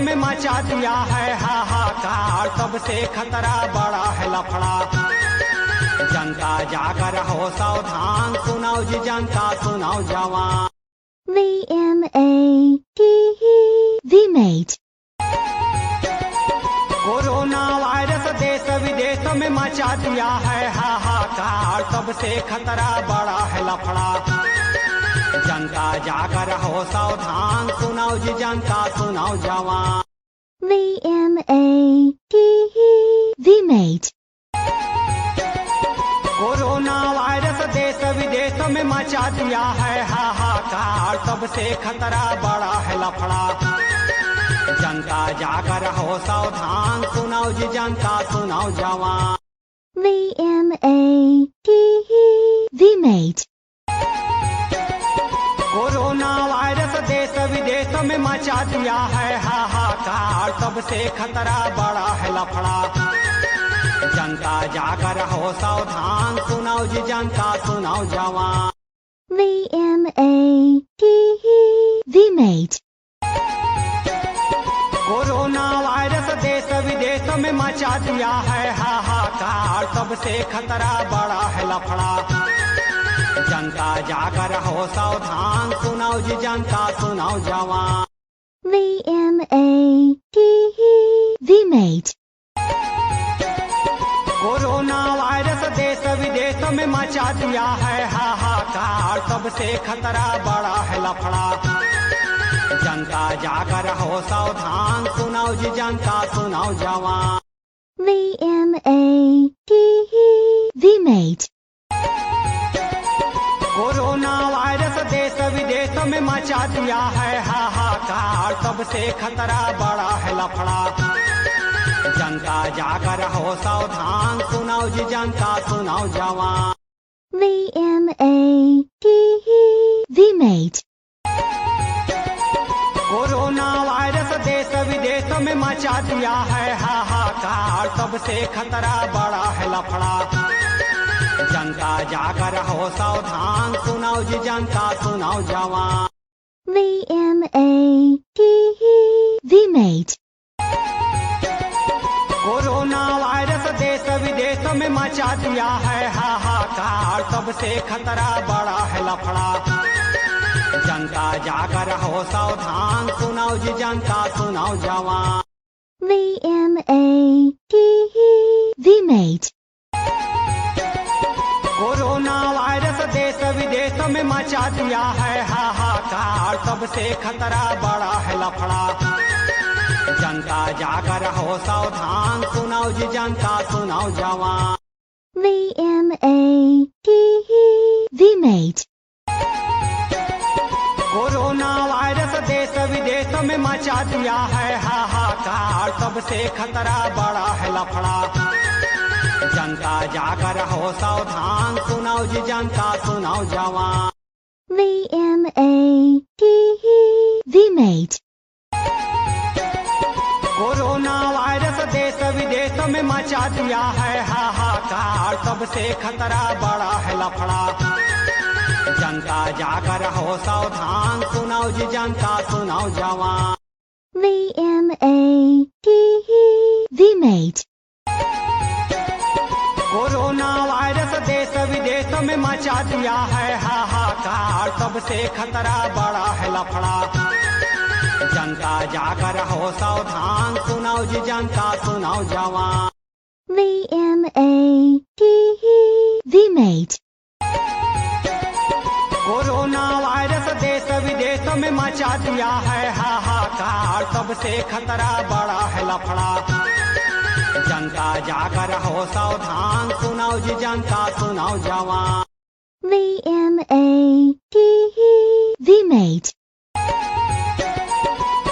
में मचा दिया है हाहाकार, तब से खतरा बड़ा है लफड़ा। जनता जाकर हो सावधान, सुनाओ जी जनता सुनाओ जवान। VMATE कोरोना वायरस देश विदेश में मचा दिया है हाहाकार, तब से खतरा बड़ा है लफड़ा। जनता जाकर हो सावधान, सुनाओ जी जनता सुनाओ जवान। VMATE कोरोना वायरस देश विदेश में मचा दिया है हाहाकार, तब से खतरा बड़ा है लफड़ा। जनता जाकर हो सावधान, सुनाओ जी जनता सुनाओ जवान। VMATE कोरोना वायरस देश विदेश में मचा दिया है हाहाकार, तब से खतरा बड़ा है लफड़ा। जनता जाकर हो सावधान, सुनाओ जी जनता सुनाओ जवान। VMATE कोरोना वायरस देश विदेश में मचा दिया है हाहाकार, तब से खतरा बड़ा है लफड़ा। जनता जाकर हो सावधान, सुनाओ जी जनता सुनाओ जवान। VMATE कोरोना वायरस देश विदेश में मचा दिया है हाहाकार, तब से खतरा बड़ा है लफड़ा। जनता जाकर हो सावधान, सुनाओ जी जनता सुनाओ जवान। VMATE कोरोना वायरस देश विदेश में मचा दिया है हाहाकार, तब से खतरा बड़ा है लफड़ा। जनता जाकर हो सावधान, सुनाओ जी जनता सुनाओ जवान। VMATE कोरोना वायरस देश विदेश में मचा दिया है हाहाकार, तब से खतरा बड़ा है लफड़ा। जनता जाकर हो सावधान, सुनाओ जी जनता सुनाओ जवान। VMATE कोरोना वायरस देश विदेश में मचा दिया है हाहाकार, तब से खतरा बड़ा है लफड़ा। जनता जाकर हो सावधान, सुनाओ जी जनता सुनाओ जवान। VMATE कोरोना वायरस देश विदेश में मचा दिया है हाहाकार, तब से खतरा बड़ा है लफड़ा। जनता जाकर हो सावधान, सुनाओ जी जनता सुनाओ जवान। VMATE कोरोना वायरस देश विदेश में मचा दिया है हाहाकार, तब से खतरा बड़ा है लफड़ा। जनता जाकर हो सावधान, सुनाओ जी जनता सुनाओ जवान। VMATE कोरोना वायरस देश विदेश में मचा दिया है हाहाकार, तब से खतरा बड़ा है लफड़ा। जनता जाकर हो सावधान, सुनाओ जी जनता सुनाओ जवान। VMATE कोरोना वायरस देश विदेश में मचा दिया है हाहाकार, तब से खतरा बड़ा है लफड़ा। जनता जाकर हो सावधान, सुनाओ जी जनता सुनाओ जवान। VMATE कोरोना वायरस देश विदेश में मचा दिया है हाहाकार, तब से खतरा बड़ा है लफड़ा। जनता जाकर हो सावधान, सुनाओ जी जनता सुनाओ जवान। VMATE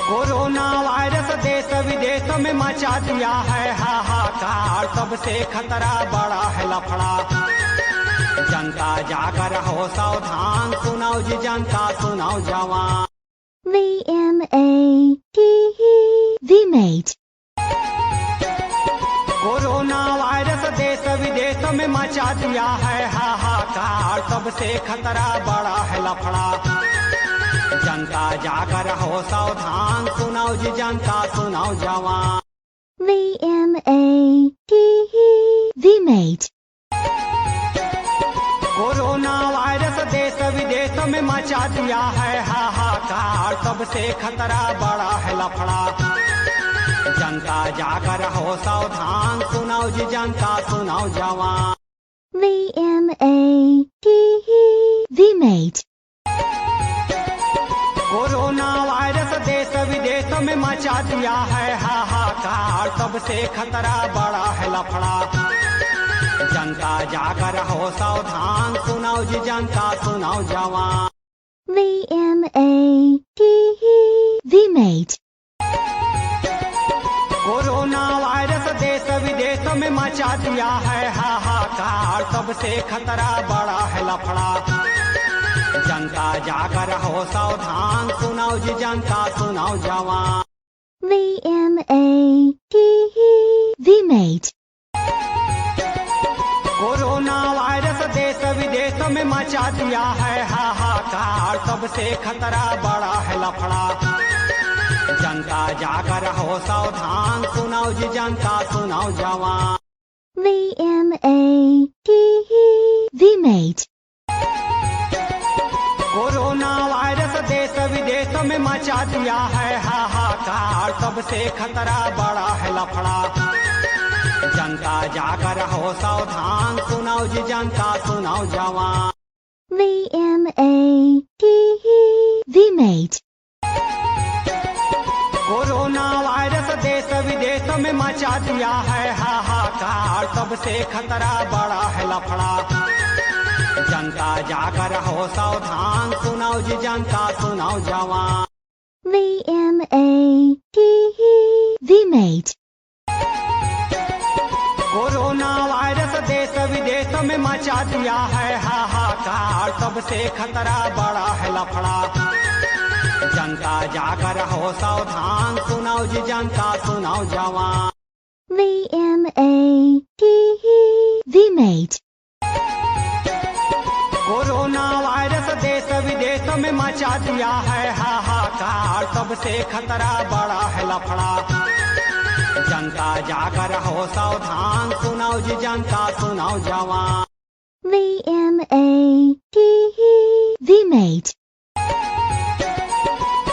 कोरोना वायरस देश विदेश में मचा दिया है हाहाकार, तब से खतरा बड़ा है लफड़ा। जनता जाकर हो सावधान, सुनाओ जी जनता सुनाओ जवान। VMATE कोरोना वायरस देश विदेश में मचा दिया है हाहाकार, तब से खतरा बड़ा है लफड़ा। जनता जागर हो सावधान, सुनाओ जी जनता सुनाओ जवान। VMAT, VMAT, कोरोना वायरस देश विदेश में मचा दिया है हाहाकार, तब से खतरा बड़ा है लफड़ा। जनता जागर हो सावधान, सुनाओ जी जनता सुनाओ जवान। VMAT, VMAT, कोरोना वायरस देश विदेश में मचा दिया है हाहाकार, तब से खतरा बड़ा है लफड़ा। जनता जागर हो सावधान, सुनाओ जी जनता सुनाओ जवान। VMAT, VMAT, कोरोना वायरस देश विदेश में मचा दिया है हाहाकार, तब से खतरा बड़ा है लफड़ा। जनता जागर हो सावधान, सुनाओ जी जनता सुनाओ जवान। VMAT, VMAT, कोरोना वायरस देश विदेश में मचा दिया है हाहाकार, तब से खतरा बड़ा है लफड़ा। जनता जागर हो सावधान, सुनाओ जी जनता सुनाओ जवान। VMAT, VMAT, कोरोना वायरस देश विदेश में मचा दिया है हाहाकार, तब से खतरा बड़ा है लफड़ा। जनता जागर हो सावधान, सुनाओ जी जनता सुनाओ जवान। VMAT, VMAT, कोरोना वायरस देश विदेश में मचा दिया है हाहाकार, तब से खतरा बड़ा है लफड़ा। जनता जागर हो सावधान, सुनाओ जी जनता सुनाओ जवान। VMAT, VMAT, कोरोना वायरस देश विदेश में मचा दिया है हाहाकार, तब से खतरा बड़ा है लफड़ा। जनता जागर हो सावधान, सुनाओ जी जनता सुनाओ जवान। VMAT, VMAT, कोरोना वायरस देश विदेश में मचा दिया है हाहाकार, तब से खतरा बड़ा है लफड़ा। जनता जागर हो सावधान, सुनाओ जी जनता सुनाओ जवान। VMAT, VMAT,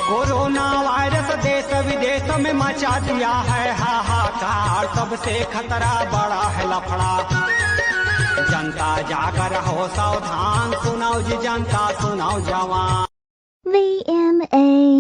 कोरोना वायरस देश विदेश में मचा दिया है हाहाकार, तब से खतरा बड़ा है लफड़ा। जनता जागर हो सावधान, सुनाओ जी जनता सुनाओ जवान। VMAT,